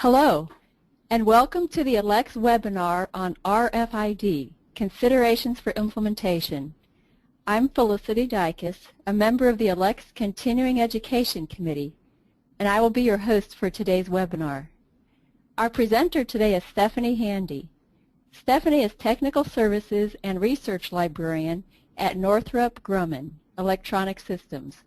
Hello, and welcome to the ALCTS webinar on RFID, Considerations for Implementation. I'm Rfid Tags, a member of the ALCTS Continuing Education Committee, and I will be your host for today's webinar. Our presenter today is Stephanie Handy. Stephanie is Technical Services and Research Librarian at Northrop Grumman Electronic Systems.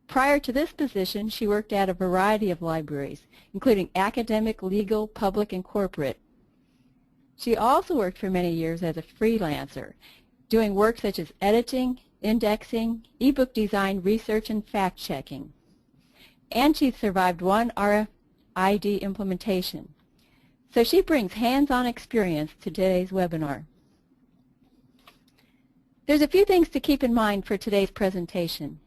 Prior to this position, she worked at a variety of libraries, including academic, legal, public, and corporate. She also worked for many years as a freelancer, doing work such as editing, indexing, ebook design, research, and fact-checking. And she survived one RFID implementation. So she brings hands-on experience to today's webinar. There's a few things to keep in mind for today's presentation.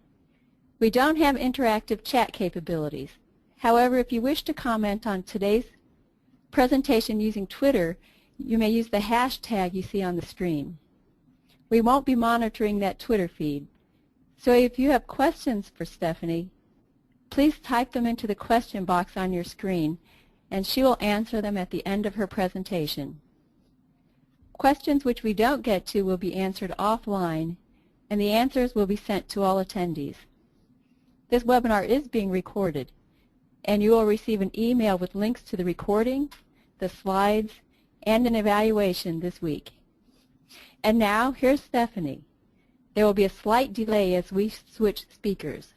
We don't have interactive chat capabilities. However, if you wish to comment on today's presentation using Twitter, you may use the hashtag you see on the screen. We won't be monitoring that Twitter feed. So if you have questions for Stephanie, please type them into the question box on your screen, and she will answer them at the end of her presentation. Questions which we don't get to will be answered offline, and the answers will be sent to all attendees. This webinar is being recorded, and you will receive an email with links to the recording, the slides, and an evaluation this week. And now, here's Stephanie. There will be a slight delay as we switch speakers.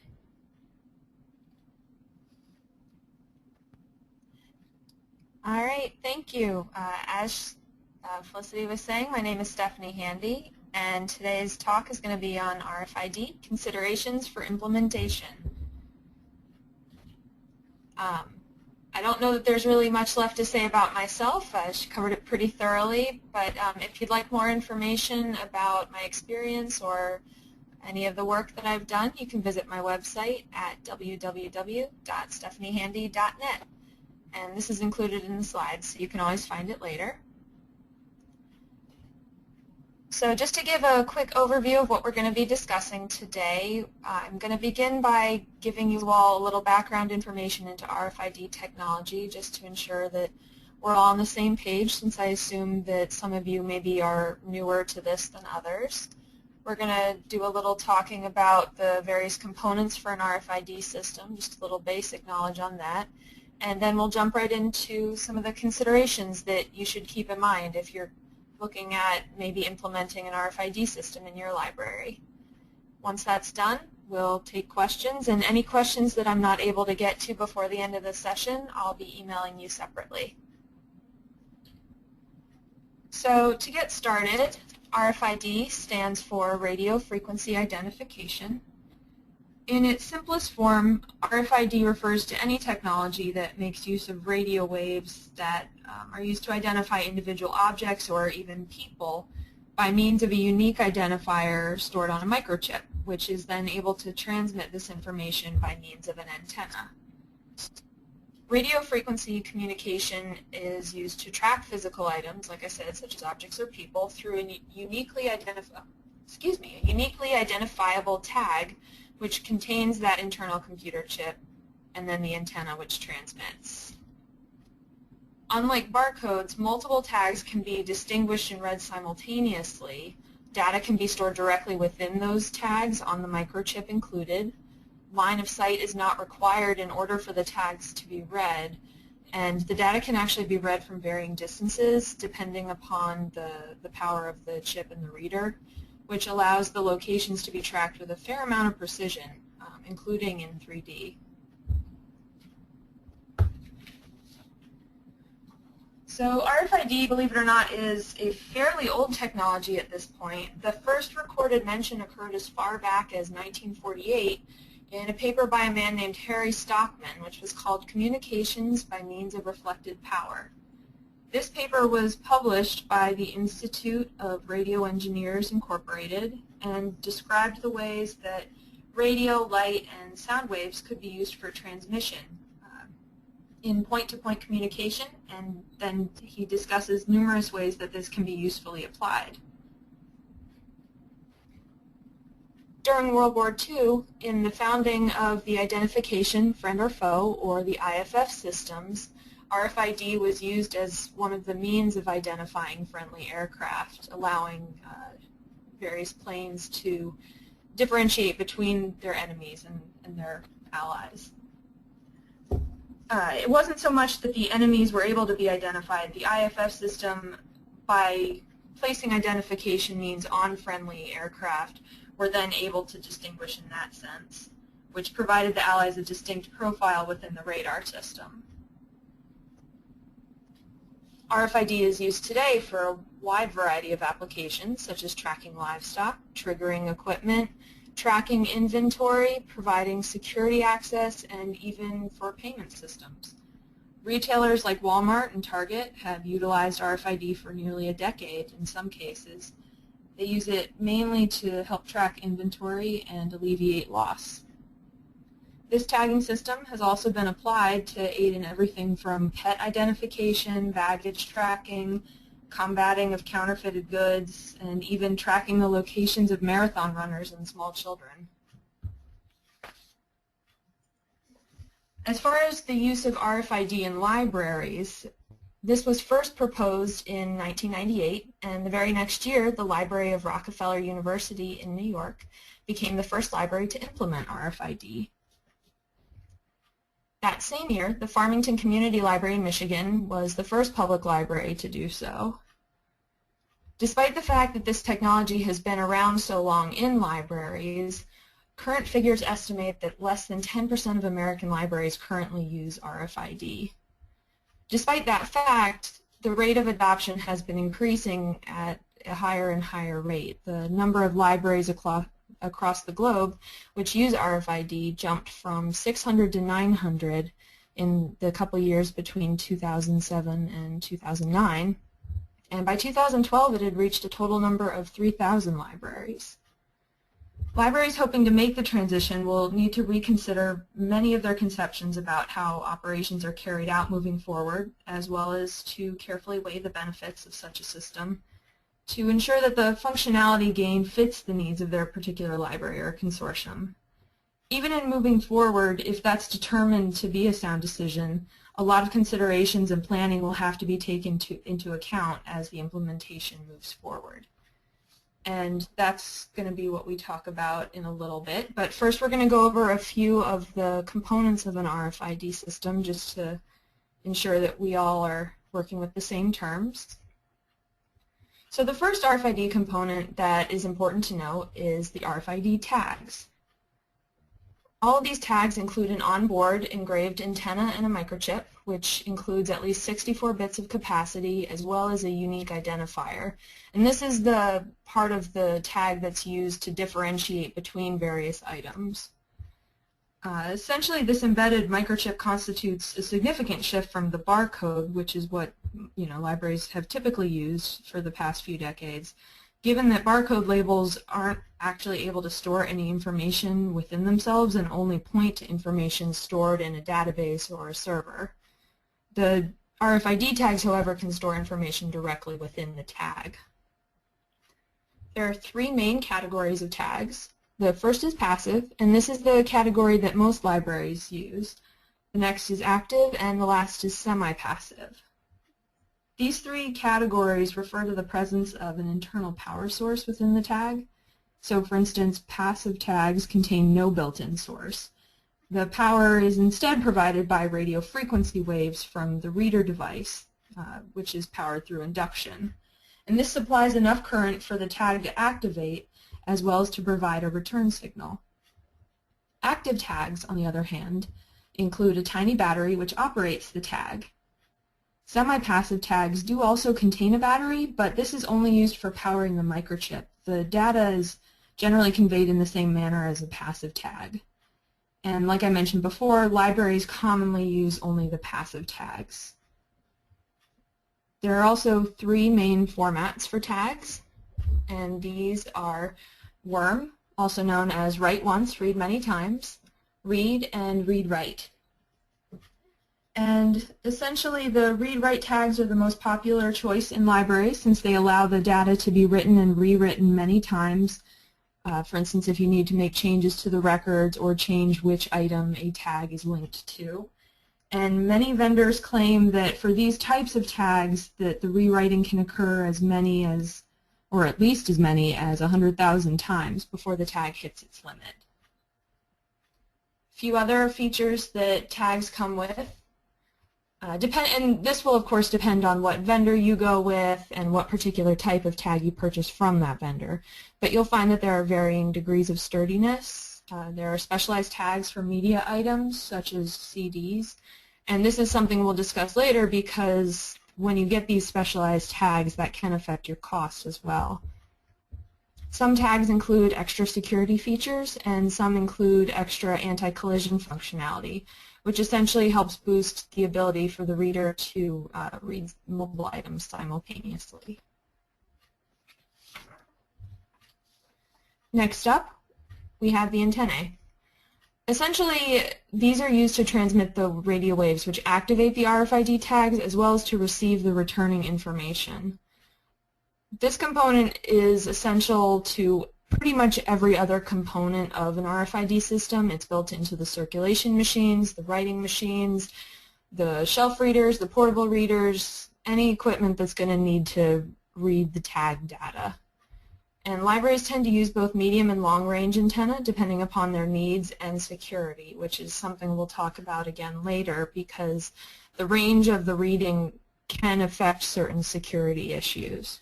All right, thank you. As Felicity was saying, my name is Stephanie Handy, and today's talk is going to be on RFID, Considerations for Implementation. I don't know that there's really much left to say about myself. She covered it pretty thoroughly, but if you'd like more information about my experience or any of the work that I've done, you can visit my website at www.stephaniehandy.net. And this is included in the slides, so you can always find it later. So just to give a quick overview of what we're going to be discussing today, I'm going to begin by giving you all a little background information into RFID technology, just to ensure that we're all on the same page, since I assume that some of you maybe are newer to this than others. We're going to do a little talking about the various components for an RFID system, just a little basic knowledge on that. And then we'll jump right into some of the considerations that you should keep in mind if you're looking at maybe implementing an RFID system in your library. Once that's done, we'll take questions, and any questions that I'm not able to get to before the end of the session, I'll be emailing you separately. So to get started, RFID stands for Radio Frequency Identification. In its simplest form, RFID refers to any technology that makes use of radio waves that are used to identify individual objects or even people by means of a unique identifier stored on a microchip, which is then able to transmit this information by means of an antenna. Radio frequency communication is used to track physical items, like I said, such as objects or people, through a uniquely identifiable tag, which contains that internal computer chip, and then the antenna which transmits. Unlike barcodes, multiple tags can be distinguished and read simultaneously. Data can be stored directly within those tags on the microchip included. Line of sight is not required in order for the tags to be read, and the data can actually be read from varying distances depending upon the power of the chip and the reader, which allows the locations to be tracked with a fair amount of precision, including in 3D. So RFID, believe it or not, is a fairly old technology at this point. The first recorded mention occurred as far back as 1948 in a paper by a man named Harry Stockman, which was called Communications by Means of Reflected Power. This paper was published by the Institute of Radio Engineers, Incorporated, and described the ways that radio, light, and sound waves could be used for transmission in point-to-point communication, and then he discusses numerous ways that this can be usefully applied. During World War II, in the founding of the identification, friend or foe, or the IFF systems, RFID was used as one of the means of identifying friendly aircraft, allowing various planes to differentiate between their enemies and their allies. It wasn't so much that the enemies were able to be identified. The IFF system, by placing identification means on friendly aircraft, were then able to distinguish in that sense, which provided the allies a distinct profile within the radar system. RFID is used today for a wide variety of applications, such as tracking livestock, triggering equipment, tracking inventory, providing security access, and even for payment systems. Retailers like Walmart and Target have utilized RFID for nearly a decade in some cases. They use it mainly to help track inventory and alleviate loss. This tagging system has also been applied to aid in everything from pet identification, baggage tracking, combating of counterfeited goods, and even tracking the locations of marathon runners and small children. As far as the use of RFID in libraries, this was first proposed in 1998, and the very next year, the Library of Rockefeller University in New York became the first library to implement RFID. That same year, the Farmington Community Library in Michigan was the first public library to do so. Despite the fact that this technology has been around so long in libraries, current figures estimate that less than 10% of American libraries currently use RFID. Despite that fact, the rate of adoption has been increasing at a higher and higher rate. The number of libraries across the globe which use RFID jumped from 600 to 900 in the couple years between 2007 and 2009, and by 2012 it had reached a total number of 3,000 libraries. Libraries hoping to make the transition will need to reconsider many of their conceptions about how operations are carried out moving forward, as well as to carefully weigh the benefits of such a system to ensure that the functionality gained fits the needs of their particular library or consortium. Even in moving forward, if that's determined to be a sound decision, a lot of considerations and planning will have to be taken into account as the implementation moves forward. And that's going to be what we talk about in a little bit. But first we're going to go over a few of the components of an RFID system just to ensure that we all are working with the same terms. So the first RFID component that is important to note is the RFID tags. All of these tags include an onboard engraved antenna and a microchip, which includes at least 64 bits of capacity as well as a unique identifier. And this is the part of the tag that's used to differentiate between various items. Essentially, this embedded microchip constitutes a significant shift from the barcode, which is what libraries have typically used for the past few decades, given that barcode labels aren't actually able to store any information within themselves and only point to information stored in a database or a server. The RFID tags, however, can store information directly within the tag. There are three main categories of tags. The first is passive, and this is the category that most libraries use. The next is active, and the last is semi-passive. These three categories refer to the presence of an internal power source within the tag. So, for instance, passive tags contain no built-in source. The power is instead provided by radio frequency waves from the reader device, which is powered through induction. And this supplies enough current for the tag to activate, as well as to provide a return signal. Active tags, on the other hand, include a tiny battery which operates the tag. Semi-passive tags do also contain a battery, but this is only used for powering the microchip. The data is generally conveyed in the same manner as a passive tag. And like I mentioned before, libraries commonly use only the passive tags. There are also three main formats for tags, and these are worm, also known as write once, read many times, read, and read-write. And essentially the read-write tags are the most popular choice in libraries since they allow the data to be written and rewritten many times. For instance, if you need to make changes to the records or change which item a tag is linked to. And many vendors claim that for these types of tags that the rewriting can occur as many as, or at least as many as 100,000 times before the tag hits its limit. A few other features that tags come with, and this will of course depend on what vendor you go with and what particular type of tag you purchase from that vendor, but you'll find that there are varying degrees of sturdiness. There are specialized tags for media items such as CDs, and this is something we'll discuss later because when you get these specialized tags, that can affect your costs as well. Some tags include extra security features, and some include extra anti-collision functionality, which essentially helps boost the ability for the reader to read multiple items simultaneously. Next up, we have the antennae. Essentially, these are used to transmit the radio waves which activate the RFID tags as well as to receive the returning information. This component is essential to pretty much every other component of an RFID system. It's built into the circulation machines, the writing machines, the shelf readers, the portable readers, any equipment that's going to need to read the tag data. And libraries tend to use both medium and long-range antenna depending upon their needs and security, which is something we'll talk about again later because the range of the reading can affect certain security issues.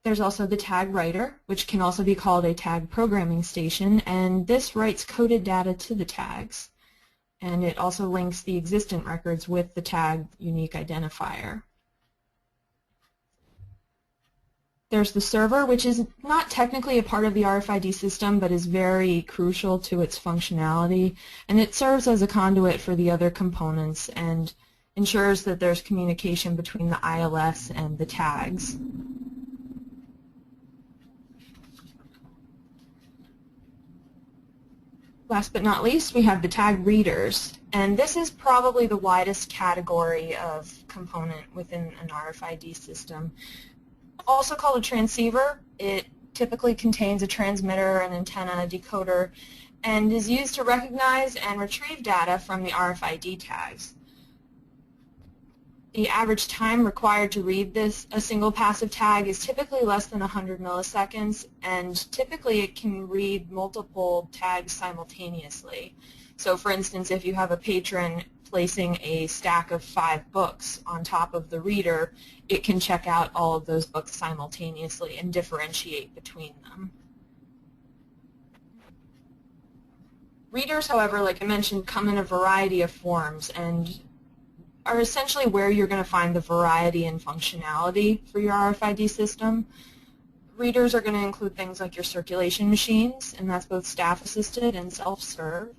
There's also the tag writer, which can also be called a tag programming station, and this writes coded data to the tags. And it also links the existent records with the tag unique identifier. There's the server, which is not technically a part of the RFID system, but is very crucial to its functionality, and it serves as a conduit for the other components and ensures that there's communication between the ILS and the tags. Last but not least, we have the tag readers, and this is probably the widest category of component within an RFID system. Also called a transceiver, it typically contains a transmitter, an antenna, a decoder, and is used to recognize and retrieve data from the RFID tags. The average time required to read a single passive tag is typically less than 100 milliseconds, and typically it can read multiple tags simultaneously. So for instance, if you have a patron placing a stack of 5 books on top of the reader, it can check out all of those books simultaneously and differentiate between them. Readers, however, like I mentioned, come in a variety of forms and are essentially where you're going to find the variety and functionality for your RFID system. Readers are going to include things like your circulation machines, and that's both staff-assisted and self-serve,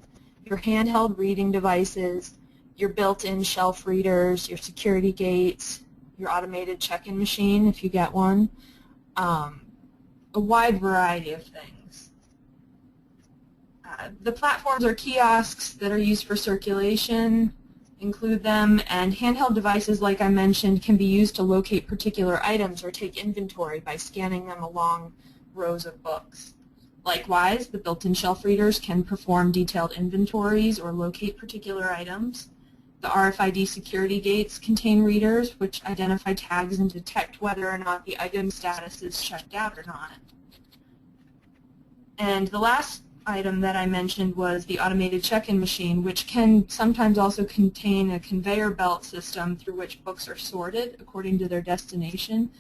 your handheld reading devices, your built-in shelf readers, your security gates, your automated check-in machine if you get one, a wide variety of things. The platforms or kiosks that are used for circulation include them, and handheld devices, like I mentioned, can be used to locate particular items or take inventory by scanning them along rows of books. Likewise, the built-in shelf readers can perform detailed inventories or locate particular items. The RFID security gates contain readers which identify tags and detect whether or not the item status is checked out or not. And the last item that I mentioned was the automated check-in machine, which can sometimes also contain a conveyor belt system through which books are sorted according to their destination.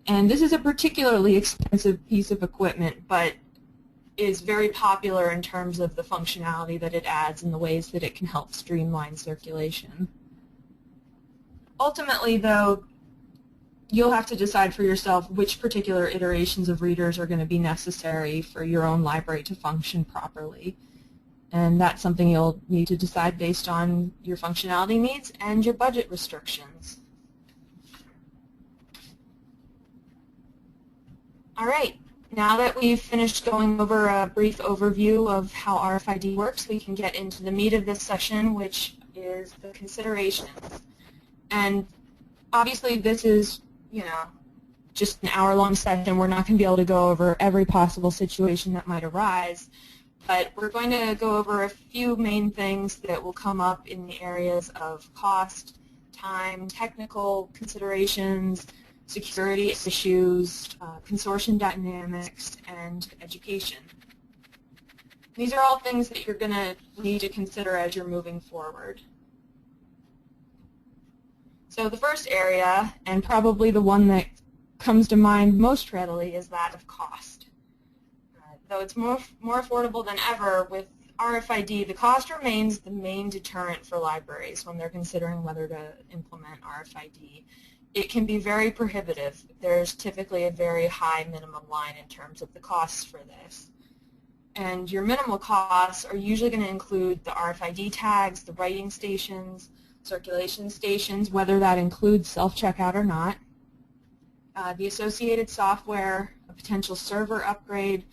And this is a particularly expensive piece of equipment, but is very popular in terms of the functionality that it adds and the ways that it can help streamline circulation. Ultimately, though, you'll have to decide for yourself which particular iterations of readers are going to be necessary for your own library to function properly. And that's something you'll need to decide based on your functionality needs and your budget restrictions. All right. Now that we've finished going over a brief overview of how RFID works, we can get into the meat of this session, which is the considerations. And obviously this is, just an hour-long session. We're not going to be able to go over every possible situation that might arise, But we're going to go over a few main things that will come up in the areas of cost, time, technical considerations, security issues, consortium dynamics, and education. These are all things that you're going to need to consider as you're moving forward. So the first area, and probably the one that comes to mind most readily, is that of cost. Though it's more affordable than ever with RFID, the cost remains the main deterrent for libraries when they're considering whether to implement RFID. It can be very prohibitive. There's typically a very high minimum line in terms of the costs for this. And your minimal costs are usually going to include the RFID tags, the writing stations, circulation stations, whether that includes self-checkout or not, the associated software, a potential server upgrade,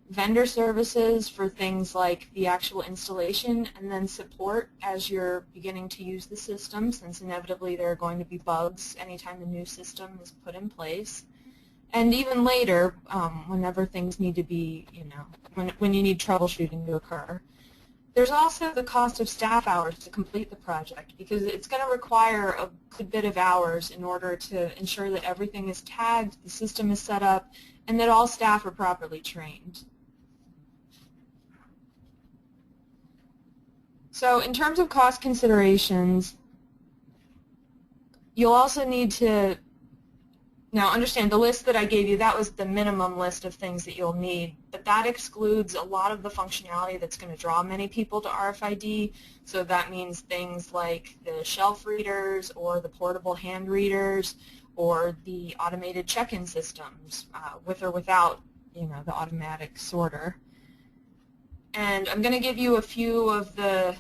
vendor services for things like the actual installation, and then support as you're beginning to use the system, since inevitably there are going to be bugs anytime the new system is put in place. And even later, whenever things need to be, when you need troubleshooting to occur. There's also the cost of staff hours to complete the project, because it's going to require a good bit of hours in order to ensure that everything is tagged, the system is set up, and that all staff are properly trained. So in terms of cost considerations, you'll also need to now understand the list that I gave you, that was the minimum list of things that you'll need, but that excludes a lot of the functionality that's going to draw many people to RFID. So that means things like the shelf readers or the portable hand readers or the automated check-in systems with or without the automatic sorter. And I'm going to give you a few of the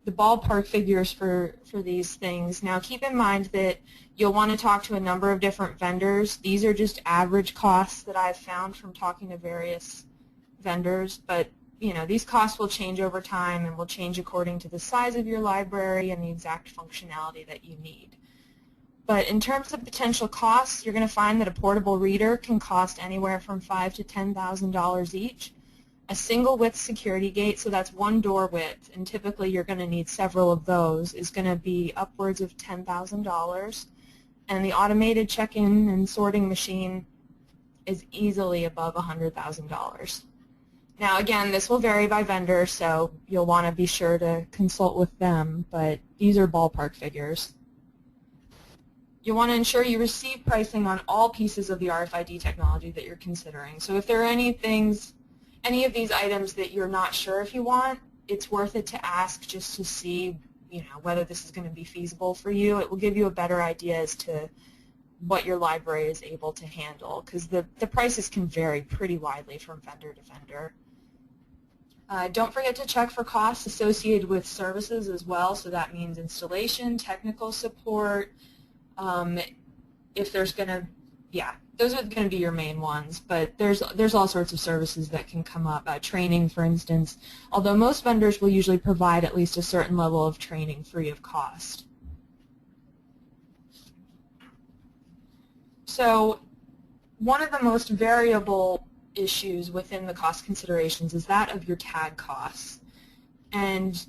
ballpark figures for these things. Now keep in mind that you'll want to talk to a number of different vendors. These are just average costs that I've found from talking to various vendors, but these costs will change over time and will change according to the size of your library and the exact functionality that you need. But in terms of potential costs, you're going to find that a portable reader can cost anywhere from $5,000 to $10,000 each. A single width security gate, so that's one door width, and typically you're going to need several of those, is going to be upwards of $10,000. And the automated check-in and sorting machine is easily above $100,000. Now again, this will vary by vendor, so you'll want to be sure to consult with them, but these are ballpark figures. You want to ensure you receive pricing on all pieces of the RFID technology that you're considering. So if there are any of these items that you're not sure if you want, it's worth it to ask just to see whether this is going to be feasible for you. It will give you a better idea as to what your library is able to handle, because the prices can vary pretty widely from vendor to vendor. Don't forget to check for costs associated with services as well, so that means installation, technical support, if there's going to, those are going to be your main ones, but there's all sorts of services that can come up. Training, for instance, although most vendors will usually provide at least a certain level of training free of cost. So one of the most variable issues within the cost considerations is that of your tag costs. And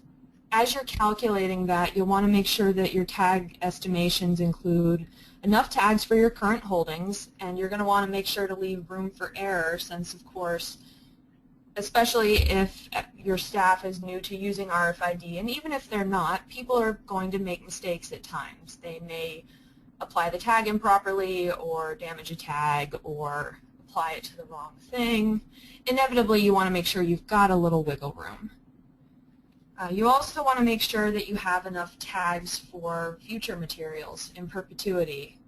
as you're calculating that, you'll want to make sure that your tag estimations include enough tags for your current holdings, and you're going to want to make sure to leave room for error, since of course, especially if your staff is new to using RFID, and even if they're not, people are going to make mistakes at times. They may apply the tag improperly or damage a tag or apply it to the wrong thing. Inevitably, you want to make sure you've got a little wiggle room. You also want to make sure that you have enough tags for future materials in perpetuity.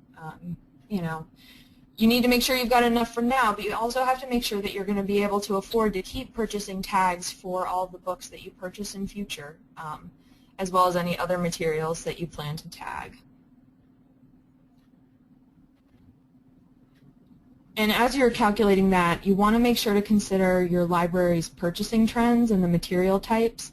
You need to make sure you've got enough for now, but you also have to make sure that you're going to be able to afford to keep purchasing tags for all the books that you purchase in future, as well as any other materials that you plan to tag. And as you're calculating that, you want to make sure to consider your library's purchasing trends and the material types.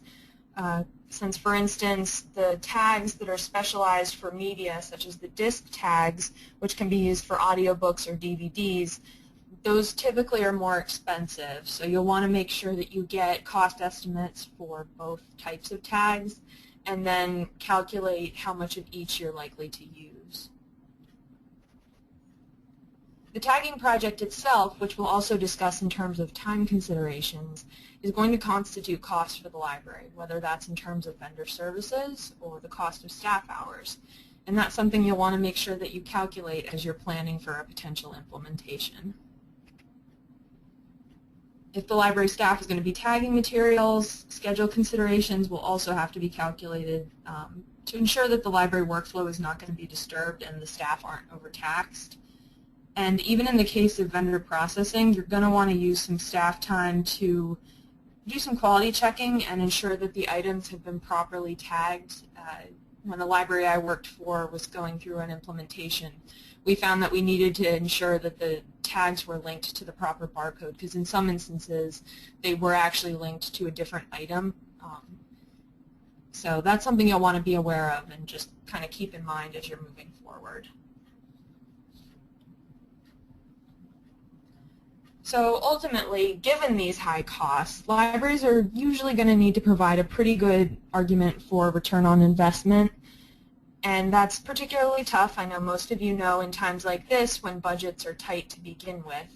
Since, for instance, the tags that are specialized for media, such as the disc tags, which can be used for audiobooks or DVDs, those typically are more expensive, so you'll want to make sure that you get cost estimates for both types of tags and then calculate how much of each you're likely to use. The tagging project itself, which we'll also discuss in terms of time considerations, is going to constitute cost for the library, whether that's in terms of vendor services or the cost of staff hours. And that's something you'll want to make sure that you calculate as you're planning for a potential implementation. If the library staff is going to be tagging materials, schedule considerations will also have to be calculated to ensure that the library workflow is not going to be disturbed and the staff aren't overtaxed. And even in the case of vendor processing, you're going to want to use some staff time to do some quality checking and ensure that the items have been properly tagged. When the library I worked for was going through an implementation, we found that we needed to ensure that the tags were linked to the proper barcode, because in some instances they were actually linked to a different item. So that's something you'll want to be aware of and just kind of keep in mind as you're moving forward. So ultimately, given these high costs, libraries are usually going to need to provide a pretty good argument for return on investment, and that's particularly tough. I know most of you know in times like this when budgets are tight to begin with.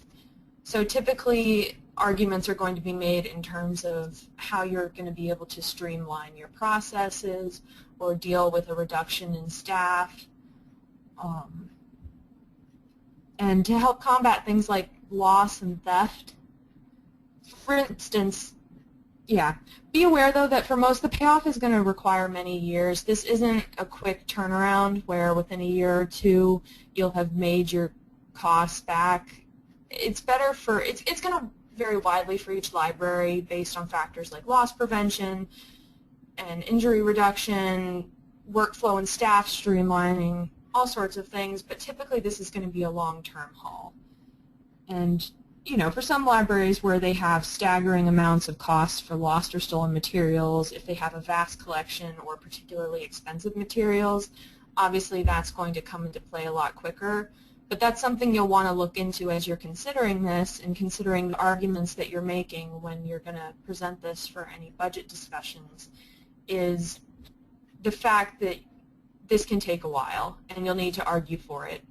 So typically, arguments are going to be made in terms of how you're going to be able to streamline your processes or deal with a reduction in staff. And to help combat things like loss and theft. For instance, be aware though that for most the payoff is going to require many years. This isn't a quick turnaround where within a year or two you'll have made your costs back. It's better for, it's going to vary widely for each library based on factors like loss prevention and injury reduction, workflow and staff streamlining, all sorts of things, but typically this is going to be a long-term haul. And, you know, for some libraries where they have staggering amounts of costs for lost or stolen materials, if they have a vast collection or particularly expensive materials, obviously that's going to come into play a lot quicker. But that's something you'll want to look into as you're considering this and considering the arguments that you're making when you're going to present this for any budget discussions, is the fact that this can take a while and you'll need to argue for it.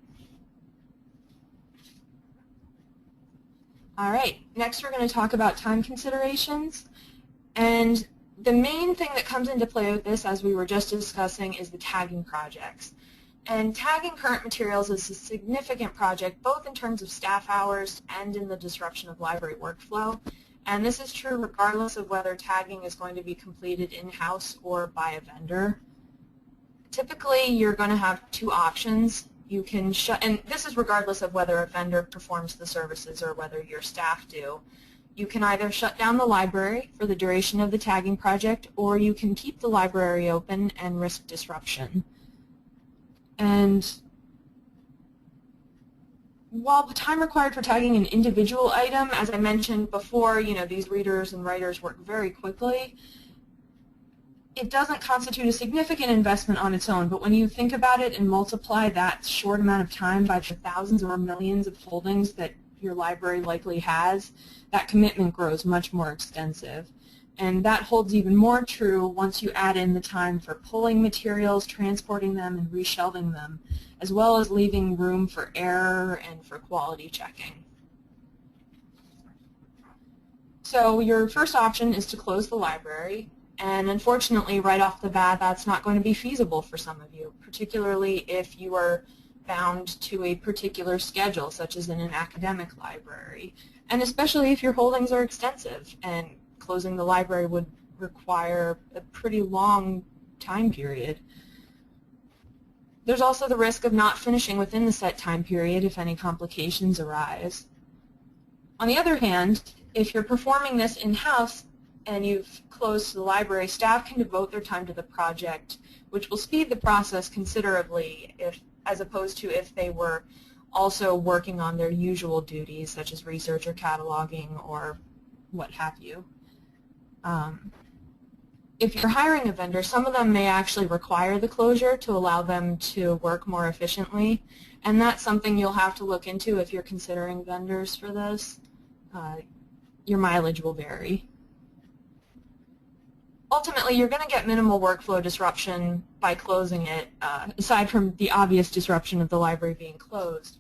All right, next we're going to talk about time considerations. And the main thing that comes into play with this, as we were just discussing, is the tagging projects. And tagging current materials is a significant project, both in terms of staff hours and in the disruption of library workflow. And this is true regardless of whether tagging is going to be completed in-house or by a vendor. Typically, you're going to have two options. You can shut, and this is regardless of whether a vendor performs the services or whether your staff do. You can either shut down the library for the duration of the tagging project, or you can keep the library open and risk disruption. And while the time required for tagging an individual item, as I mentioned before, you know, these readers and writers work very quickly, it doesn't constitute a significant investment on its own, but when you think about it and multiply that short amount of time by the thousands or millions of holdings that your library likely has, that commitment grows much more extensive. And that holds even more true once you add in the time for pulling materials, transporting them, and reshelving them, as well as leaving room for error and for quality checking. So your first option is to close the library. And unfortunately, right off the bat, that's not going to be feasible for some of you, particularly if you are bound to a particular schedule, such as in an academic library, and especially if your holdings are extensive, and closing the library would require a pretty long time period. There's also the risk of not finishing within the set time period if any complications arise. On the other hand, if you're performing this in-house, and you've closed the library, staff can devote their time to the project, which will speed the process considerably as opposed to if they were also working on their usual duties, such as research or cataloging or what have you. if you're hiring a vendor, some of them may actually require the closure to allow them to work more efficiently, and that's something you'll have to look into if you're considering vendors for this. Your mileage will vary. Ultimately, you're going to get minimal workflow disruption by closing it, aside from the obvious disruption of the library being closed.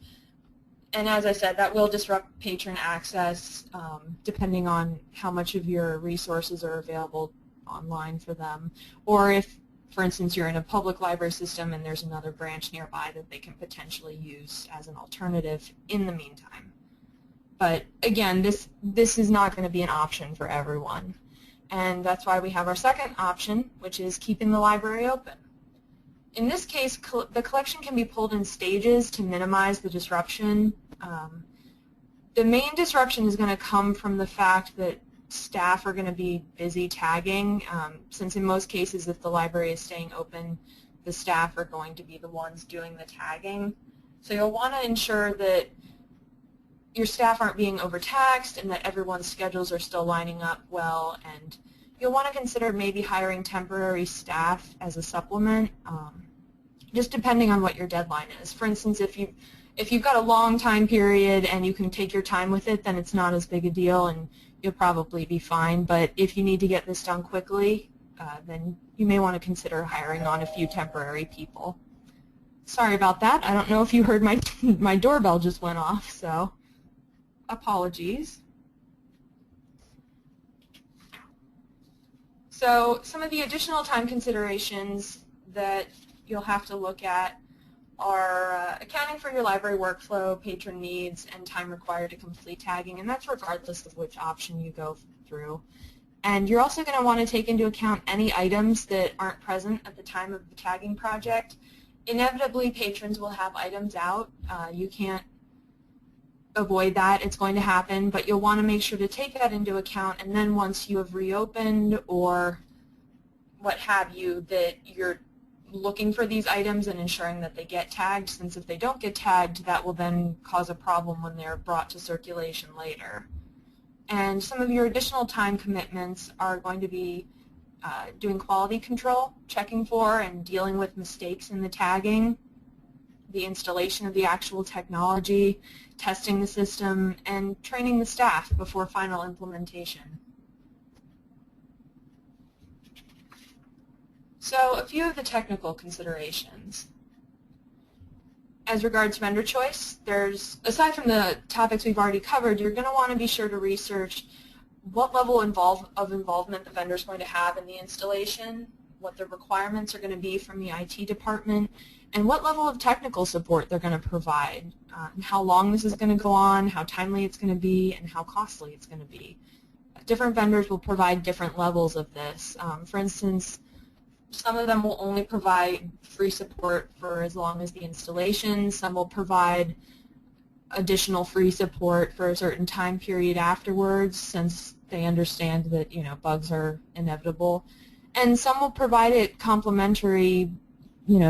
And as I said, that will disrupt patron access depending on how much of your resources are available online for them, or if, for instance, you're in a public library system and there's another branch nearby that they can potentially use as an alternative in the meantime. But again, this is not going to be an option for everyone. And that's why we have our second option, which is keeping the library open. In this case, the collection can be pulled in stages to minimize the disruption. The main disruption is going to come from the fact that staff are going to be busy tagging, since in most cases if the library is staying open, the staff are going to be the ones doing the tagging. So you'll want to ensure that your staff aren't being overtaxed and that everyone's schedules are still lining up well, and you'll want to consider maybe hiring temporary staff as a supplement, just depending on what your deadline is. For instance, if you've got a long time period and you can take your time with it, then it's not as big a deal and you'll probably be fine. But if you need to get this done quickly, then you may want to consider hiring on a few temporary people. Sorry about that. I don't know if you heard my doorbell just went off, so apologies. So some of the additional time considerations that you'll have to look at are accounting for your library workflow, patron needs, and time required to complete tagging, and that's regardless of which option you go through. And you're also going to want to take into account any items that aren't present at the time of the tagging project. Inevitably, patrons will have items out. You can't avoid that. It's going to happen, but you'll want to make sure to take that into account, and then once you have reopened or what have you, that you're looking for these items and ensuring that they get tagged, since if they don't get tagged, that will then cause a problem when they're brought to circulation later. And some of your additional time commitments are going to be doing quality control, checking for and dealing with mistakes in the tagging, the installation of the actual technology, testing the system, and training the staff before final implementation. So a few of the technical considerations. As regards vendor choice, aside from the topics we've already covered, you're going to want to be sure to research what level of involvement the vendor is going to have in the installation, what the requirements are going to be from the IT department, and what level of technical support they're going to provide, and how long this is going to go on, how timely it's going to be, and how costly it's going to be. Different vendors will provide different levels of this. For instance, some of them will only provide free support for as long as the installation. Some will provide additional free support for a certain time period afterwards, since they understand that bugs are inevitable. And some will provide it complimentary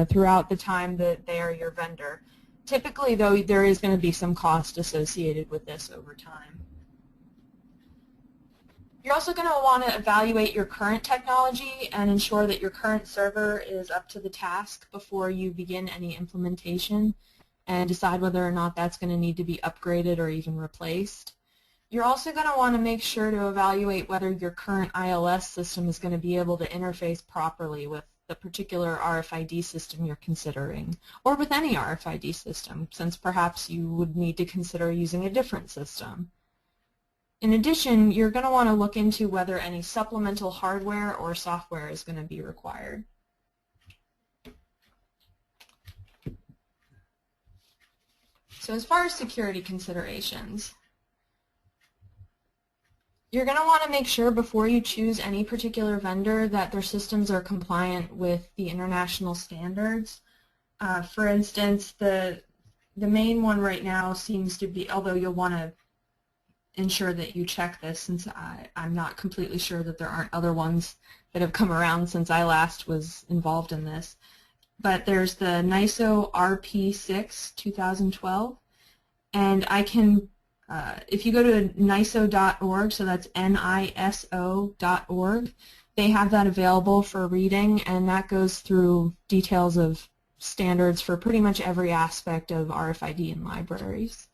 throughout the time that they are your vendor. Typically, though, there is going to be some cost associated with this over time. You're also going to want to evaluate your current technology and ensure that your current server is up to the task before you begin any implementation, and decide whether or not that's going to need to be upgraded or even replaced. You're also going to want to make sure to evaluate whether your current ILS system is going to be able to interface properly with the particular RFID system you're considering, or with any RFID system, since perhaps you would need to consider using a different system. In addition, you're going to want to look into whether any supplemental hardware or software is going to be required. So as far as security considerations, you're going to want to make sure before you choose any particular vendor that their systems are compliant with the international standards. For instance, the main one right now seems to be, although you'll want to ensure that you check this, since I'm not completely sure that there aren't other ones that have come around since I last was involved in this. But there's the NISO RP6 2012, and I can, if you go to niso.org, so that's NISO.org, they have that available for reading, and that goes through details of standards for pretty much every aspect of RFID in libraries.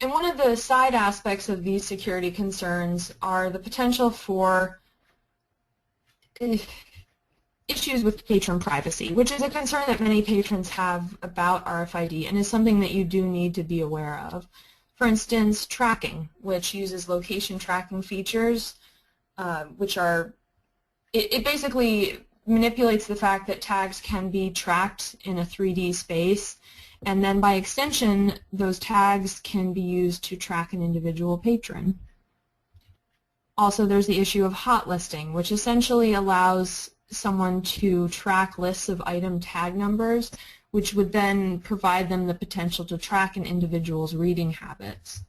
And one of the side aspects of these security concerns are the potential for issues with patron privacy, which is a concern that many patrons have about RFID and is something that you do need to be aware of. For instance, tracking, which uses location tracking features, which are, it basically manipulates the fact that tags can be tracked in a 3D space, and then by extension, those tags can be used to track an individual patron. Also, there's the issue of hot listing, which essentially allows someone to track lists of item tag numbers, which would then provide them the potential to track an individual's reading habits.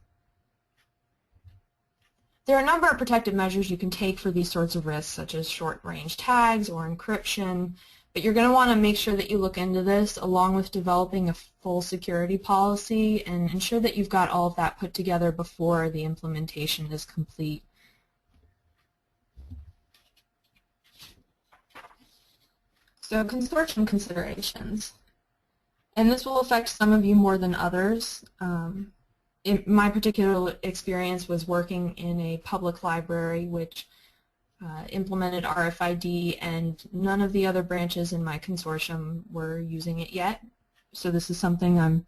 There are a number of protective measures you can take for these sorts of risks, such as short-range tags or encryption, but you're going to want to make sure that you look into this along with developing a full security policy and ensure that you've got all of that put together before the implementation is complete. So consortium considerations. And this will affect some of you more than others. My particular experience was working in a public library which implemented RFID, and none of the other branches in my consortium were using it yet. So this is something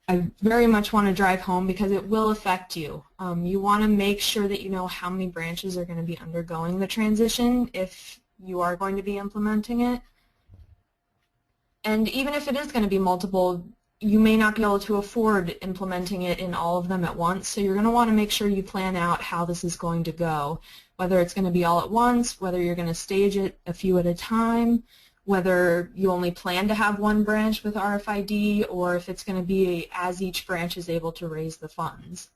I very much want to drive home because it will affect you. You want to make sure that you know how many branches are going to be undergoing the transition if you are going to be implementing it. And even if it is going to be multiple, you may not be able to afford implementing it in all of them at once, so you're going to want to make sure you plan out how this is going to go, whether it's going to be all at once, whether you're going to stage it a few at a time, whether you only plan to have one branch with RFID, or if it's going to be as each branch is able to raise the funds.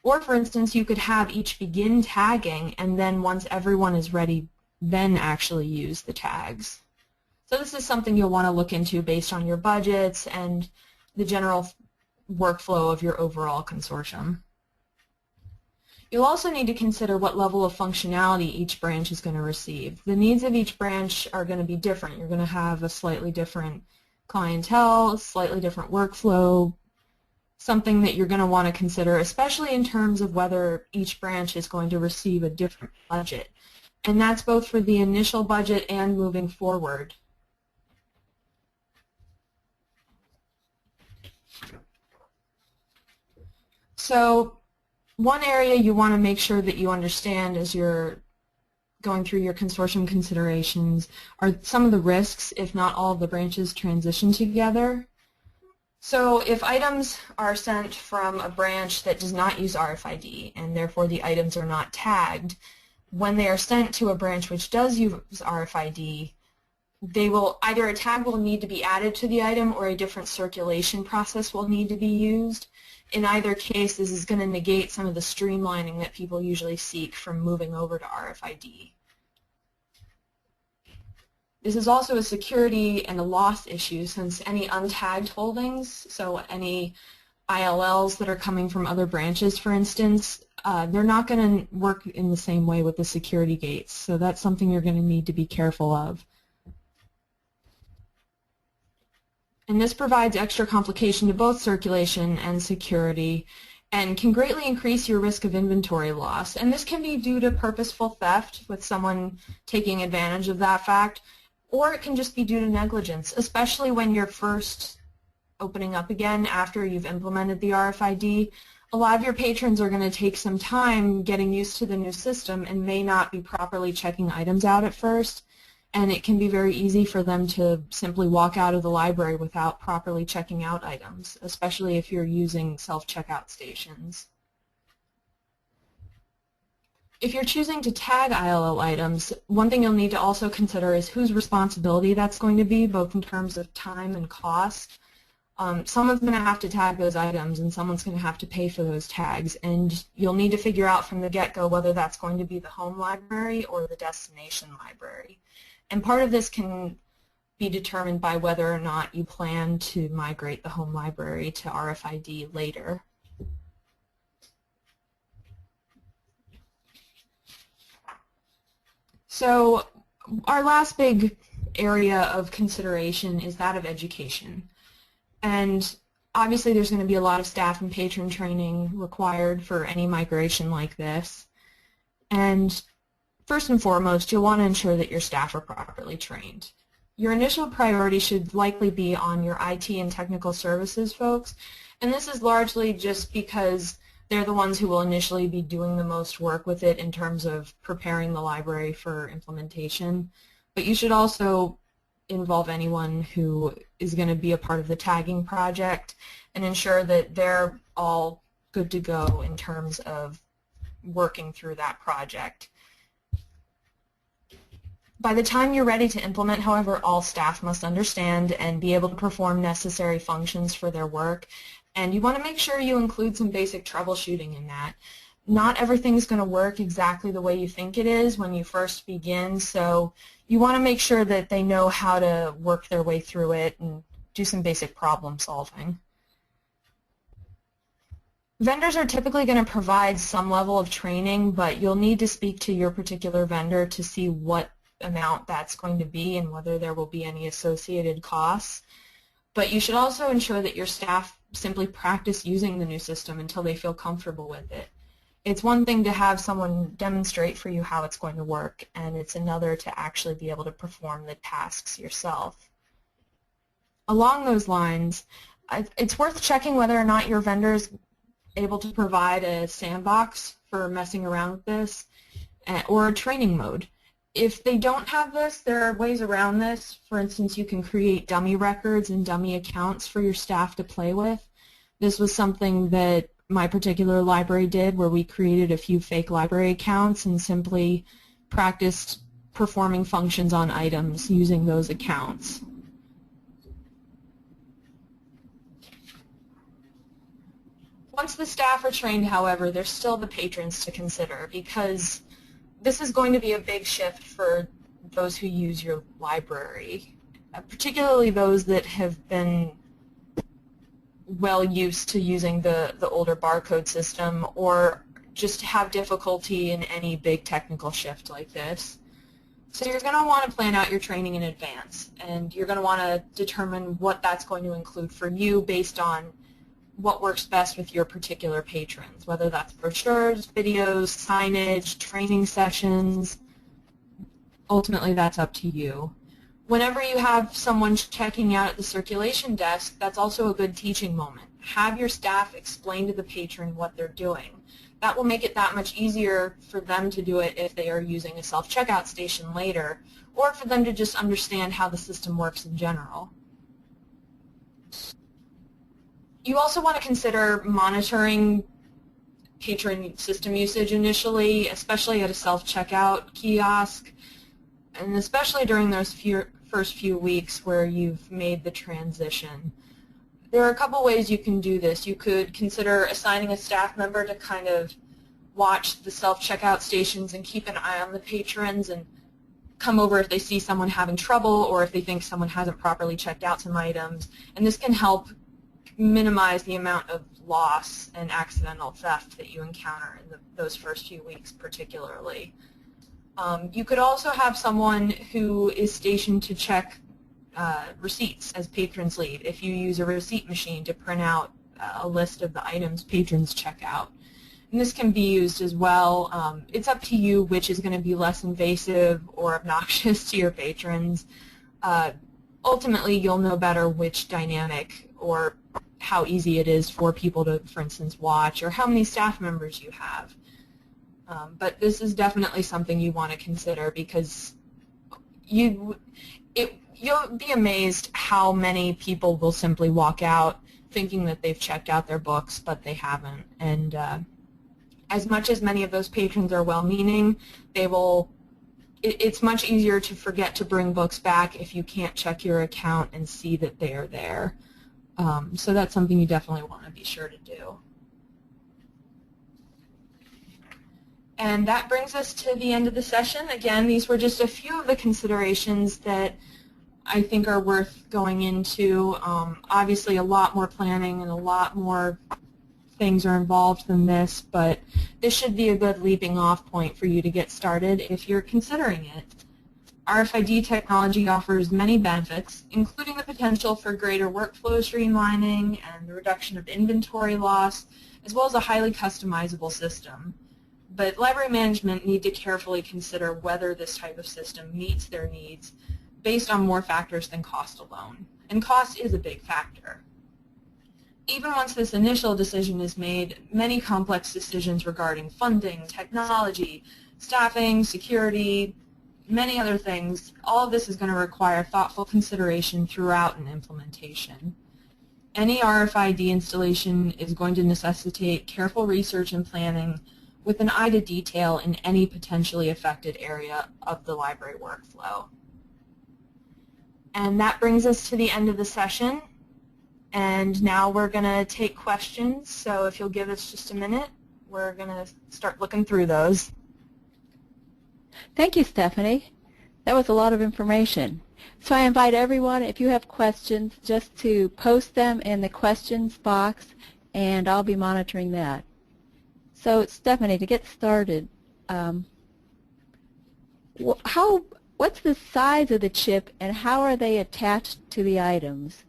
Or, for instance, you could have each begin tagging, and then once everyone is ready, then actually use the tags. So this is something you'll want to look into based on your budgets and the general workflow of your overall consortium. You'll also need to consider what level of functionality each branch is going to receive. The needs of each branch are going to be different. You're going to have a slightly different clientele, slightly different workflow, something that you're going to want to consider, especially in terms of whether each branch is going to receive a different budget. And that's both for the initial budget and moving forward. So one area you want to make sure that you understand as you're going through your consortium considerations are some of the risks if not all of the branches transition together. So if items are sent from a branch that does not use RFID and therefore the items are not tagged, when they are sent to a branch which does use RFID, either a tag will need to be added to the item or a different circulation process will need to be used. In either case, this is going to negate some of the streamlining that people usually seek from moving over to RFID. This is also a security and a loss issue since any untagged holdings, so any ILLs that are coming from other branches, for instance, they're not going to work in the same way with the security gates, so that's something you're going to need to be careful of. And this provides extra complication to both circulation and security and can greatly increase your risk of inventory loss. And this can be due to purposeful theft with someone taking advantage of that fact, or it can just be due to negligence, especially when you're first opening up again after you've implemented the RFID. A lot of your patrons are going to take some time getting used to the new system and may not be properly checking items out at first. And it can be very easy for them to simply walk out of the library without properly checking out items, especially if you're using self-checkout stations. If you're choosing to tag ILL items, one thing you'll need to also consider is whose responsibility that's going to be, both in terms of time and cost. Someone's going to have to tag those items and someone's going to have to pay for those tags, and you'll need to figure out from the get-go whether that's going to be the home library or the destination library. And part of this can be determined by whether or not you plan to migrate the home library to RFID later. So our last big area of consideration is that of education. And obviously there's going to be a lot of staff and patron training required for any migration like this. And first and foremost, you'll want to ensure that your staff are properly trained. Your initial priority should likely be on your IT and technical services folks, and this is largely just because they're the ones who will initially be doing the most work with it in terms of preparing the library for implementation. But you should also involve anyone who is going to be a part of the tagging project and ensure that they're all good to go in terms of working through that project. By the time you're ready to implement, however, all staff must understand and be able to perform necessary functions for their work, and you want to make sure you include some basic troubleshooting in that. Not everything's going to work exactly the way you think it is when you first begin, so you want to make sure that they know how to work their way through it and do some basic problem solving. Vendors are typically going to provide some level of training, but you'll need to speak to your particular vendor to see what amount that's going to be and whether there will be any associated costs. But you should also ensure that your staff simply practice using the new system until they feel comfortable with it. It's one thing to have someone demonstrate for you how it's going to work, and it's another to actually be able to perform the tasks yourself. Along those lines, it's worth checking whether or not your vendor is able to provide a sandbox for messing around with this or a training mode. If they don't have this, there are ways around this. For instance, you can create dummy records and dummy accounts for your staff to play with. This was something that my particular library did, where we created a few fake library accounts and simply practiced performing functions on items using those accounts. Once the staff are trained, however, there's still the patrons to consider, because this is going to be a big shift for those who use your library, particularly those that have been well used to using the older barcode system or just have difficulty in any big technical shift like this. So you're going to want to plan out your training in advance, and you're going to want to determine what that's going to include for you based on what works best with your particular patrons, whether that's brochures, videos, signage, training sessions. Ultimately, that's up to you. Whenever you have someone checking out at the circulation desk, that's also a good teaching moment. Have your staff explain to the patron what they're doing. That will make it that much easier for them to do it if they are using a self-checkout station later, or for them to just understand how the system works in general. You also want to consider monitoring patron system usage initially, especially at a self-checkout kiosk, and especially during those first few weeks where you've made the transition. There are a couple ways you can do this. You could consider assigning a staff member to kind of watch the self-checkout stations and keep an eye on the patrons and come over if they see someone having trouble or if they think someone hasn't properly checked out some items. And this can help minimize the amount of loss and accidental theft that you encounter in those first few weeks particularly. You could also have someone who is stationed to check receipts as patrons leave if you use a receipt machine to print out a list of the items patrons check out. And this can be used as well. It's up to you which is going to be less invasive or obnoxious to your patrons. Ultimately, you'll know better which dynamic or how easy it is for people to, for instance, watch, or how many staff members you have. But this is definitely something you want to consider, because you'll be amazed how many people will simply walk out thinking that they've checked out their books, but they haven't. And as much as many of those patrons are well-meaning, it's much easier to forget to bring books back if you can't check your account and see that they are there. So that's something you definitely want to be sure to do. And that brings us to the end of the session. Again, these were just a few of the considerations that I think are worth going into. Obviously, a lot more planning and a lot more things are involved than this, but this should be a good leaping off point for you to get started if you're considering it. RFID technology offers many benefits, including the potential for greater workflow streamlining and the reduction of inventory loss, as well as a highly customizable system. But library management need to carefully consider whether this type of system meets their needs based on more factors than cost alone. And cost is a big factor. Even once this initial decision is made, many complex decisions regarding funding, technology, staffing, security, many other things, all of this is going to require thoughtful consideration throughout an implementation. Any RFID installation is going to necessitate careful research and planning with an eye to detail in any potentially affected area of the library workflow. And that brings us to the end of the session. And now we're going to take questions, so if you'll give us just a minute, we're going to start looking through those. Thank you, Stephanie. That was a lot of information. So I invite everyone, if you have questions, just to post them in the questions box, and I'll be monitoring that. So Stephanie, to get started, what's the size of the chip, and how are they attached to the items?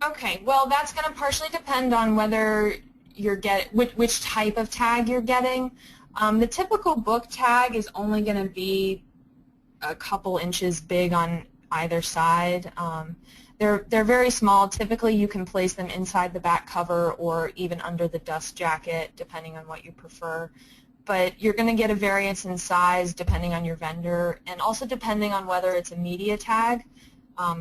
Okay, well, that's going to partially depend on whether you're which type of tag you're getting. The typical book tag is only going to be a couple inches big on either side. They're very small. Typically, you can place them inside the back cover or even under the dust jacket, depending on what you prefer. But you're going to get a variance in size depending on your vendor, and also depending on whether it's a media tag.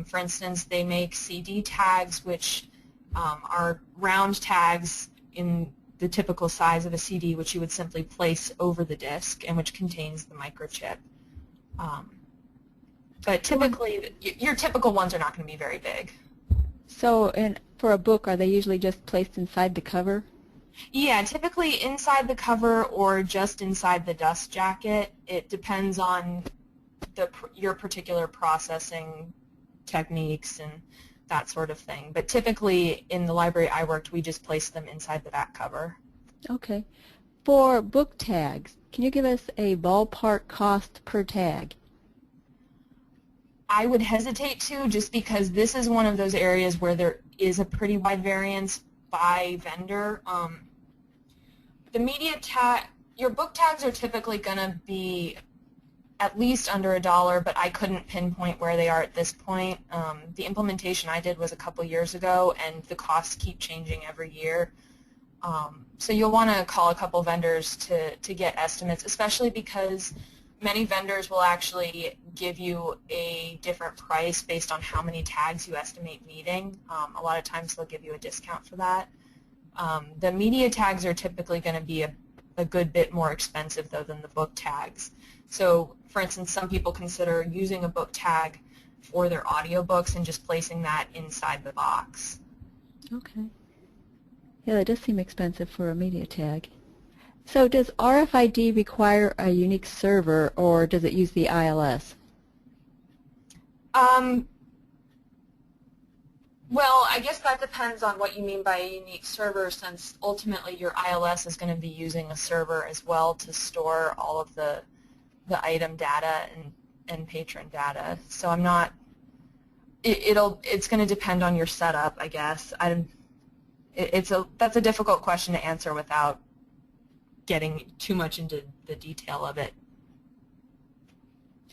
For instance, they make CD tags, which are round tags in the typical size of a CD, which you would simply place over the disk and which contains the microchip. But typically, your typical ones are not going to be very big. So for a book, are they usually just placed inside the cover? Yeah, typically inside the cover or just inside the dust jacket. It depends on your particular processing techniques and that sort of thing. But typically in the library I worked, we just placed them inside the back cover. Okay. For book tags, can you give us a ballpark cost per tag? I would hesitate to, just because this is one of those areas where there is a pretty wide variance by vendor. The media tag, your book tags are typically going to be at least under $1, but I couldn't pinpoint where they are at this point. The implementation I did was a couple years ago, and the costs keep changing every year. So you'll want to call a couple vendors to get estimates, especially because many vendors will actually give you a different price based on how many tags you estimate needing. A lot of times they'll give you a discount for that. The media tags are typically going to be a good bit more expensive, though, than the book tags. So, for instance, some people consider using a book tag for their audiobooks and just placing that inside the box. Okay. Yeah, that does seem expensive for a media tag. So does RFID require a unique server, or does it use the ILS? Well, I guess that depends on what you mean by a unique server, since ultimately your ILS is going to be using a server as well to store all of the item data and patron data. So I'm not. It's going to depend on your setup, I guess. That's a difficult question to answer without getting too much into the detail of it.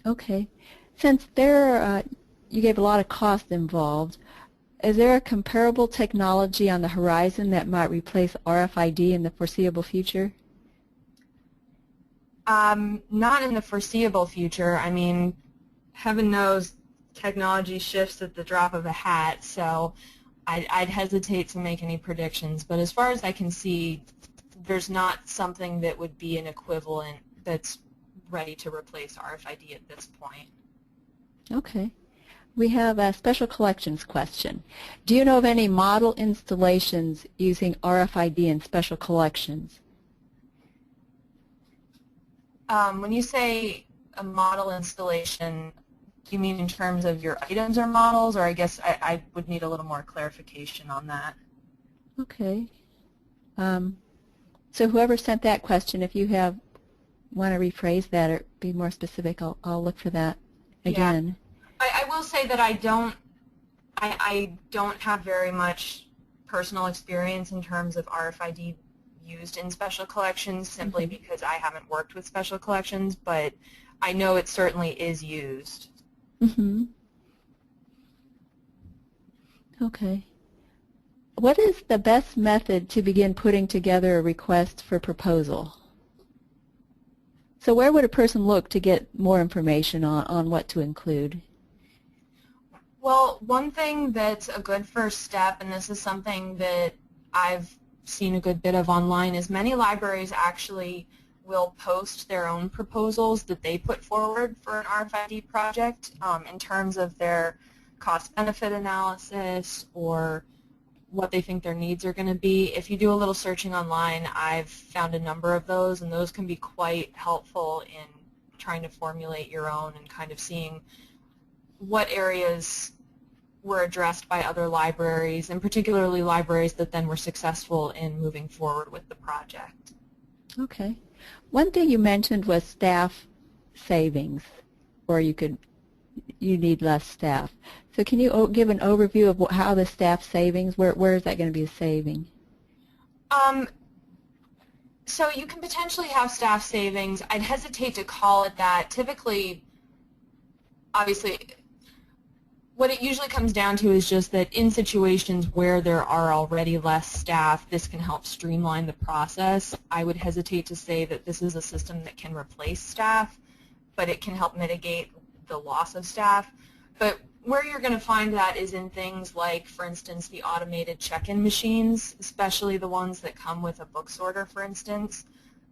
Okay. Since you gave a lot of cost involved, is there a comparable technology on the horizon that might replace RFID in the foreseeable future? Not in the foreseeable future. I mean, heaven knows technology shifts at the drop of a hat, so I'd hesitate to make any predictions. But as far as I can see, there's not something that would be an equivalent that's ready to replace RFID at this point. Okay. We have a special collections question. Do you know of any model installations using RFID in special collections? When you say a model installation, do you mean in terms of your items or models, or I guess I would need a little more clarification on that. Okay. So whoever sent that question, if you want to rephrase that or be more specific, I'll look for that again. Yeah. I will say that I don't have very much personal experience in terms of RFID used in special collections simply because I haven't worked with special collections, but I know it certainly is used. Mm-hmm. Okay. What is the best method to begin putting together a request for proposal? So where would a person look to get more information on what to include? Well, one thing that's a good first step, and this is something that I've seen a good bit of online, is many libraries actually will post their own proposals that they put forward for an RFID project in terms of their cost-benefit analysis or what they think their needs are going to be. If you do a little searching online, I've found a number of those, and those can be quite helpful in trying to formulate your own and kind of seeing what areas were addressed by other libraries, and particularly libraries that then were successful in moving forward with the project. Okay. One thing you mentioned was staff savings, or you need less staff. So can you give an overview of how the staff savings, where is that going to be a saving? So you can potentially have staff savings. I'd hesitate to call it that. Typically, obviously, what it usually comes down to is just that in situations where there are already less staff, this can help streamline the process. I would hesitate to say that this is a system that can replace staff, but it can help mitigate the loss of staff. But where you're going to find that is in things like, for instance, the automated check-in machines, especially the ones that come with a book sorter, for instance.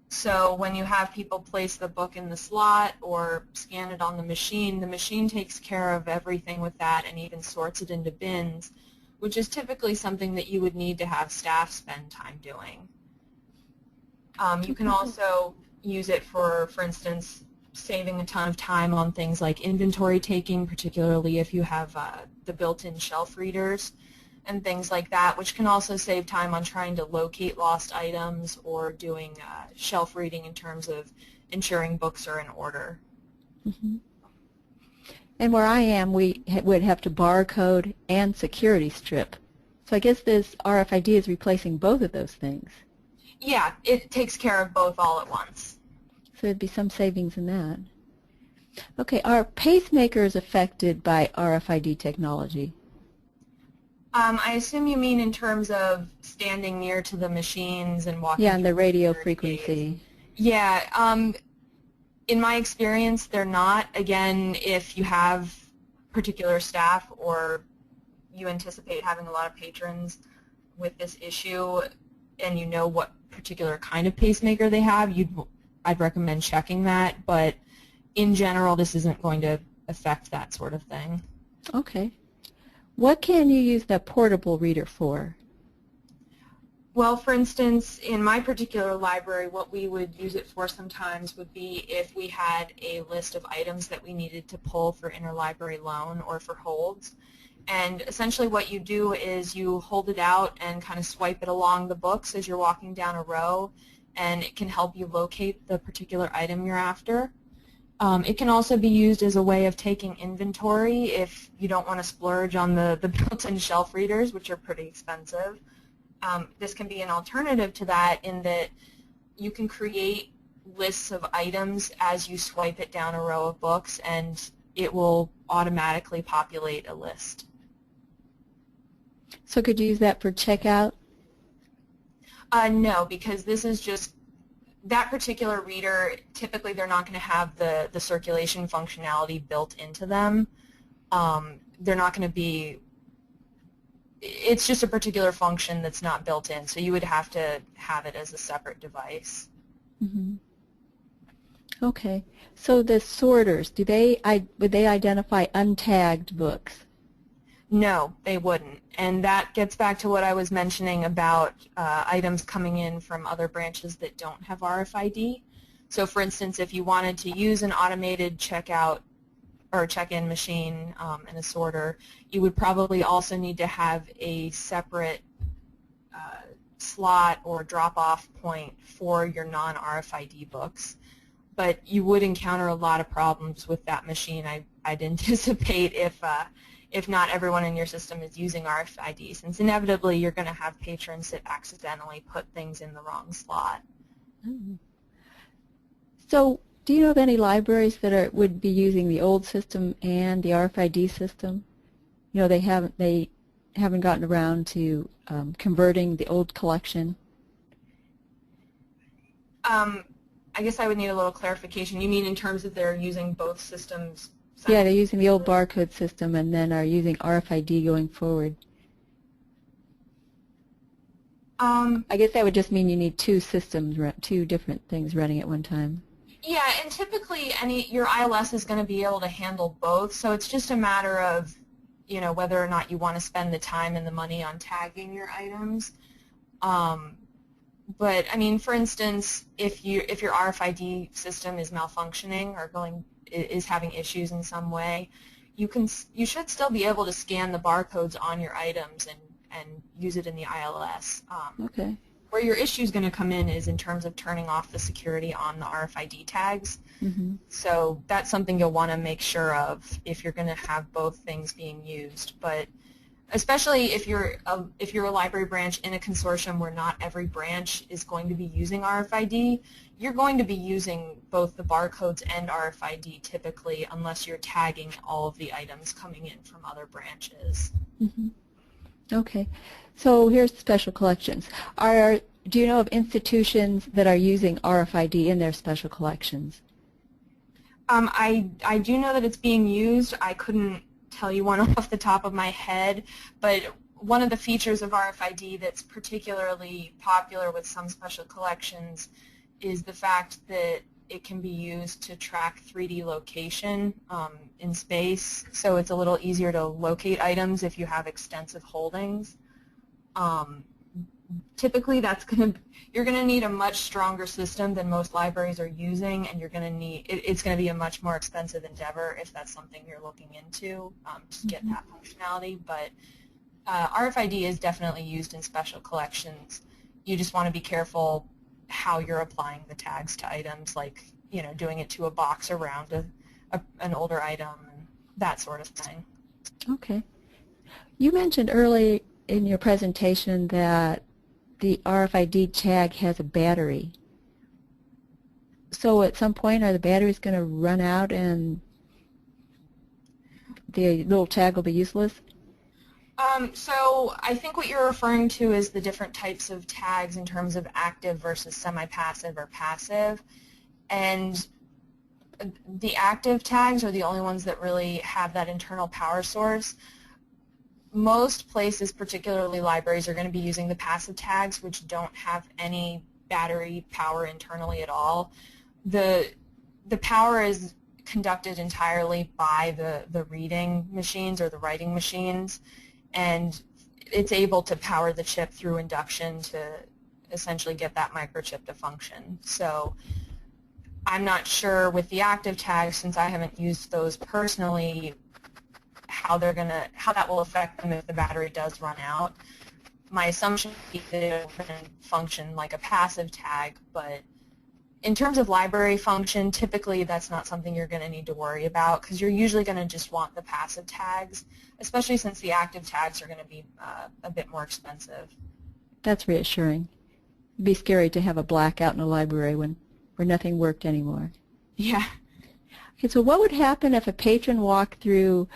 So when you have people place the book in the slot or scan it on the machine takes care of everything with that and even sorts it into bins, which is typically something that you would need to have staff spend time doing. You can also use it for instance, saving a ton of time on things like inventory taking, particularly if you have the built-in shelf readers and things like that, which can also save time on trying to locate lost items or doing shelf reading in terms of ensuring books are in order. Mm-hmm. And where I am, we would have to barcode and security strip. So I guess this RFID is replacing both of those things. Yeah, it takes care of both all at once. So there'd be some savings in that. Okay, are pacemakers affected by RFID technology? I assume you mean in terms of standing near to the machines and walking. Yeah, and the radio frequency. Yeah, in my experience, they're not. Again, if you have particular staff or you anticipate having a lot of patrons with this issue and you know what particular kind of pacemaker they have, I'd recommend checking that. But in general, this isn't going to affect that sort of thing. Okay. What can you use the portable reader for? Well, for instance, in my particular library, what we would use it for sometimes would be if we had a list of items that we needed to pull for interlibrary loan or for holds. And essentially what you do is you hold it out and kind of swipe it along the books as you're walking down a row, and it can help you locate the particular item you're after. It can also be used as a way of taking inventory if you don't want to splurge on the built-in shelf readers, which are pretty expensive. This can be an alternative to that in that you can create lists of items as you swipe it down a row of books, and it will automatically populate a list. So could you use that for checkout? No, because this is just that particular reader. Typically, they're not going to have the circulation functionality built into them. They're not going to be. It's just a particular function that's not built in, so you would have to have it as a separate device. Mm-hmm. Okay. So the sorters, would they identify untagged books? No, they wouldn't. And that gets back to what I was mentioning about items coming in from other branches that don't have RFID. So for instance, if you wanted to use an automated checkout or check-in machine and a sorter, you would probably also need to have a separate slot or drop-off point for your non-RFID books. But you would encounter a lot of problems with that machine, I'd anticipate, if not everyone in your system is using RFID, since inevitably you're going to have patrons that accidentally put things in the wrong slot. Mm-hmm. So do you know of any libraries that would be using the old system and the RFID system? You know, they haven't gotten around to converting the old collection. I guess I would need a little clarification. You mean in terms of they're using both systems? Yeah, they're using the old barcode system and then are using RFID going forward. I guess that would just mean you need two systems, two different things running at one time. Yeah, and typically your ILS is going to be able to handle both, so it's just a matter of, you know, whether or not you want to spend the time and the money on tagging your items. But I mean, for instance, if your RFID system is malfunctioning or is having issues in some way, you should still be able to scan the barcodes on your items and use it in the ILS. Okay. Where your issue is going to come in is in terms of turning off the security on the RFID tags. Mm-hmm. So that's something you'll want to make sure of if you're going to have both things being used. But especially if you're a library branch in a consortium where not every branch is going to be using RFID, you're going to be using both the barcodes and RFID typically, unless you're tagging all of the items coming in from other branches. Mm-hmm. Okay. So here's special collections. Do you know of institutions that are using RFID in their special collections? I do know that it's being used. I couldn't tell you one off the top of my head, but one of the features of RFID that's particularly popular with some special collections is the fact that it can be used to track 3D location in space, so it's a little easier to locate items if you have extensive holdings. Typically, you're going to need a much stronger system than most libraries are using, and it's going to be a much more expensive endeavor if that's something you're looking into to get that functionality. But RFID is definitely used in special collections. You just want to be careful how you're applying the tags to items, like, you know, doing it to a box around an older item and that sort of thing. Okay. You mentioned early in your presentation that the RFID tag has a battery. So at some point, are the batteries going to run out and the little tag will be useless? So I think what you're referring to is the different types of tags in terms of active versus semi-passive or passive. And the active tags are the only ones that really have that internal power source. Most places, particularly libraries, are going to be using the passive tags, which don't have any battery power internally at all. The power is conducted entirely by the reading machines or the writing machines, and it's able to power the chip through induction to essentially get that microchip to function. So I'm not sure with the active tags, since I haven't used those personally, how that will affect them if the battery does run out. My assumption is that it will function like a passive tag, but in terms of library function, typically that's not something you're going to need to worry about, because you're usually going to just want the passive tags, especially since the active tags are going to be a bit more expensive. That's reassuring. It'd be scary to have a blackout in a library where nothing worked anymore. Yeah. Okay, so what would happen if a patron walked through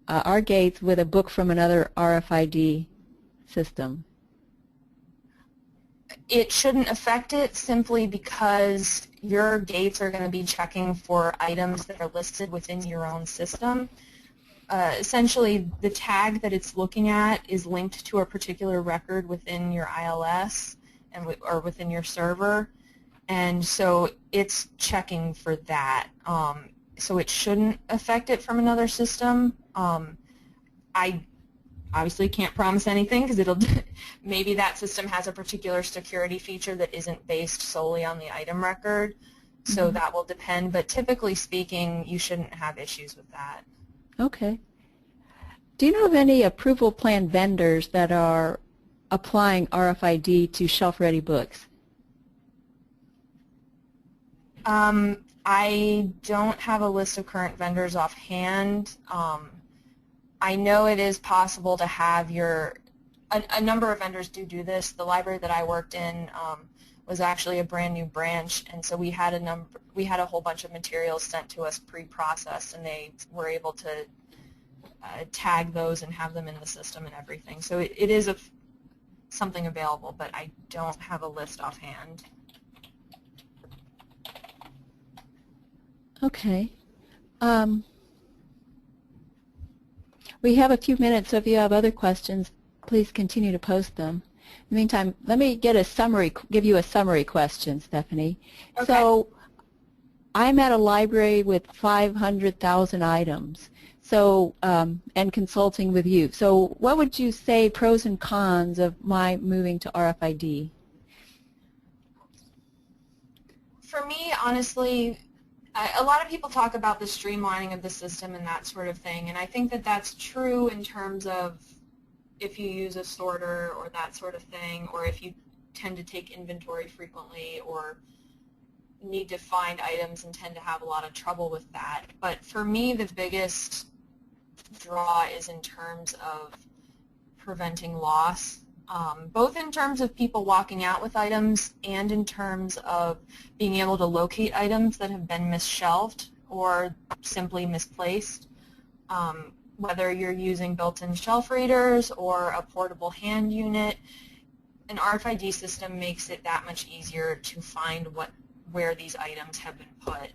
our gates with a book from another RFID system? It shouldn't affect it, simply because your gates are going to be checking for items that are listed within your own system. Essentially, the tag that it's looking at is linked to a particular record within your ILS or within your server, and so it's checking for that. So it shouldn't affect it from another system. I obviously can't promise anything, because maybe that system has a particular security feature that isn't based solely on the item record, so that will depend, but typically speaking, you shouldn't have issues with that. Okay. Do you know of any approval plan vendors that are applying RFID to shelf-ready books? I don't have a list of current vendors offhand. I know it is possible to have a number of vendors do this. The library that I worked in was actually a brand new branch, and so we had a whole bunch of materials sent to us pre-processed, and they were able to tag those and have them in the system and everything. So it is something available, but I don't have a list offhand. Okay. We have a few minutes, so if you have other questions, please continue to post them. In the meantime, let me give you a summary question, Stephanie. Okay. So I'm at a library with 500,000 items, so and consulting with you. So what would you say pros and cons of my moving to RFID? For me, honestly, a lot of people talk about the streamlining of the system and that sort of thing, and I think that that's true in terms of if you use a sorter or that sort of thing, or if you tend to take inventory frequently or need to find items and tend to have a lot of trouble with that. But for me, the biggest draw is in terms of preventing loss, both in terms of people walking out with items and in terms of being able to locate items that have been misshelved or simply misplaced. Whether you're using built-in shelf readers or a portable hand unit, an RFID system makes it that much easier to find where these items have been put,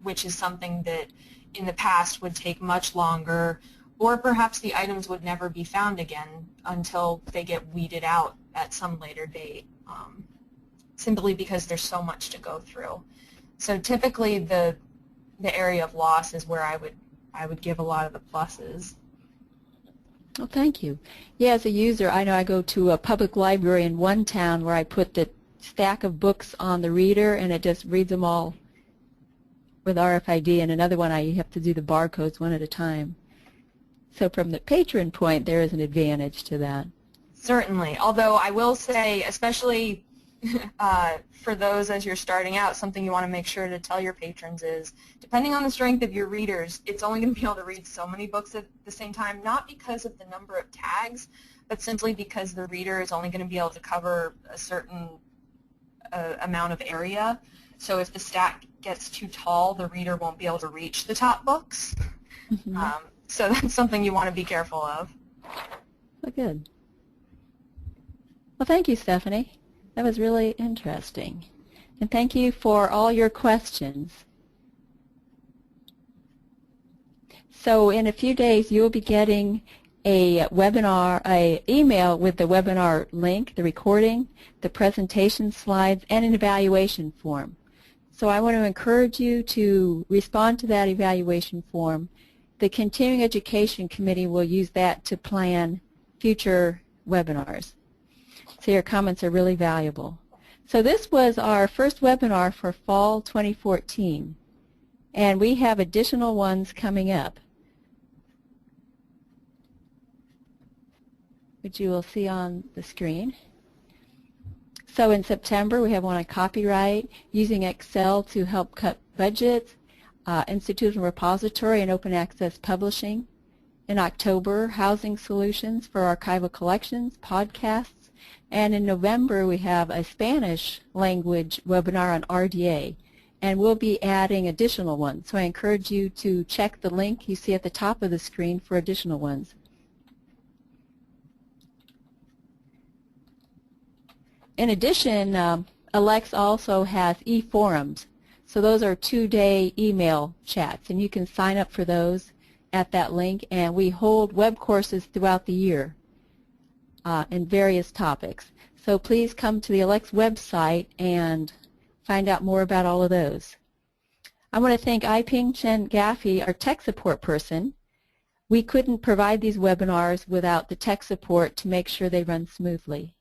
which is something that in the past would take much longer, or perhaps the items would never be found again until they get weeded out at some later date, simply because there's so much to go through. So typically the area of loss is where I would give a lot of the pluses. Well, thank you. Yeah, as a user, I know I go to a public library in one town where I put the stack of books on the reader and it just reads them all with RFID, and another one I have to do the barcodes one at a time. So from the patron point, there is an advantage to that. Certainly, although I will say, especially for those as you're starting out, something you want to make sure to tell your patrons is, depending on the strength of your readers, it's only going to be able to read so many books at the same time, not because of the number of tags, but simply because the reader is only going to be able to cover a certain amount of area. So if the stack gets too tall, the reader won't be able to reach the top books. Mm-hmm. So that's something you want to be careful of. Well, good. Well, thank you, Stephanie. That was really interesting. And thank you for all your questions. So in a few days, you'll be getting a webinar, an email with the webinar link, the recording, the presentation slides, and an evaluation form. So I want to encourage you to respond to that evaluation form. The Continuing Education Committee will use that to plan future webinars. So your comments are really valuable. So this was our first webinar for fall 2014, and we have additional ones coming up, which you will see on the screen. So in September, we have one on copyright, using Excel to help cut budgets, institutional repository and open access publishing. In October, housing solutions for archival collections, podcasts. And in November, we have a Spanish language webinar on RDA. And we'll be adding additional ones. So I encourage you to check the link you see at the top of the screen for additional ones. In addition, ALCTS also has e-forums. So those are 2-day email chats, and you can sign up for those at that link. And we hold web courses throughout the year in various topics. So please come to the ALCTS website and find out more about all of those. I want to thank Iping Chen Gaffey, our tech support person. We couldn't provide these webinars without the tech support to make sure they run smoothly.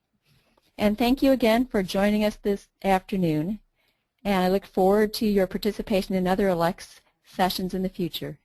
And thank you again for joining us this afternoon. And I look forward to your participation in other ALCTS sessions in the future.